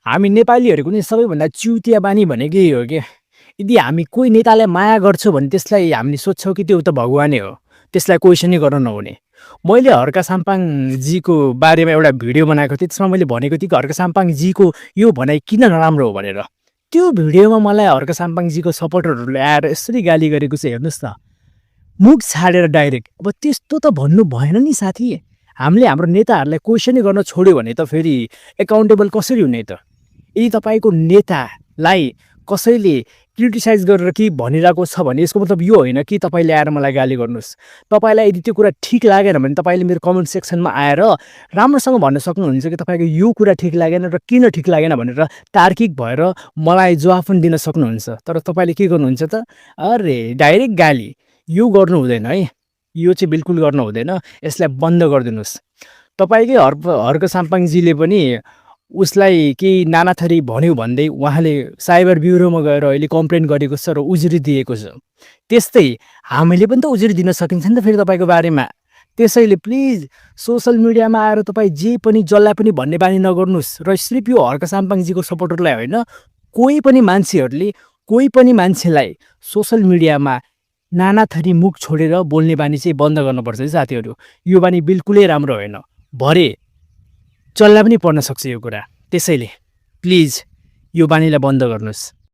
हामी नेपालीहरूको नि सबैभन्दा च्युतिया बानी भनेकै यही हो के। यदि हामी कोही नेतालाई माया गर्छौँ भने त्यसलाई हामीले सोच्छौँ कि त्यो त भगवानै हो। त्यसलाई क्वेसनै गर्न नहुने। मैले हर्का साम्पाङजीको बारेमा एउटा भिडियो बनाएको थिएँ। त्यसमा मैले भनेको थिएँ कि हर्का साम्पाङजीको यो भनाइ किन नराम्रो हो भनेर। त्यो भिडियोमा मलाई हर्का साम्पाङजीको सपोर्टरहरूले आएर यसरी गाली गरेको चाहिँ हेर्नुहोस् न। मुख छाडेर डाइरेक्ट। अब त्यस्तो त भन्नु भएन नि साथी। हामीले हाम्रो नेताहरूलाई क्वेसनै गर्न छोड्यो भने त फेरि एकाउन्टेबल कसरी हुने त? यदि तपाईँको नेतालाई कसैले क्रिटिसाइज गरेर के भनिरहेको छ भने यसको मतलब यो होइन कि तपाईँले आएर मलाई गाली गर्नुहोस्। तपाईँलाई यदि त्यो कुरा ठिक लागेन भने तपाईँले मेरो कमेन्ट सेक्सनमा आएर राम्रोसँग भन्न सक्नुहुन्छ कि तपाईँको यो कुरा ठिक लागेन र किन ठिक लागेन भनेर तार्किक भएर मलाई जवाफ पनि दिन सक्नुहुन्छ। तर तपाईँले के गर्नुहुन्छ त? अरे डाइरेक्ट गाली। यो गर्नु हुँदैन है। यो चाहिँ बिल्कुल गर्नु हुँदैन। यसलाई बन्द गरिदिनुहोस्। तपाईँकै हर्क साम्पाङजीले पनि उसलाई केही नानाथरी भन्यो भन्दै उहाँले साइबर ब्युरोमा गएर अहिले कम्प्लेन गरेको छ र उजुरी दिएको छ। त्यस्तै हामीले पनि त उजुरी दिन सकिन्छ नि त फेरि तपाईँको बारेमा। त्यसैले प्लिज सोसल मिडियामा आएर तपाईँ जे पनि जसलाई पनि भन्ने बानी नगर्नुहोस्। र सिर्फ यो हर्क साम्पाङजीको सपोर्टरलाई होइन, कोही पनि मान्छेलाई सोसल मिडियामा नानाथरी मुख छोडेर बोल्ने बानी चाहिँ बन्द गर्नुपर्छ है साथीहरू। यो बानी बिल्कुलै राम्रो होइन। भरे चल्ला पनि पर्न सक्छ यो कुरा। त्यसैले प्लिज यो बानीलाई बन्द गर्नुहोस्।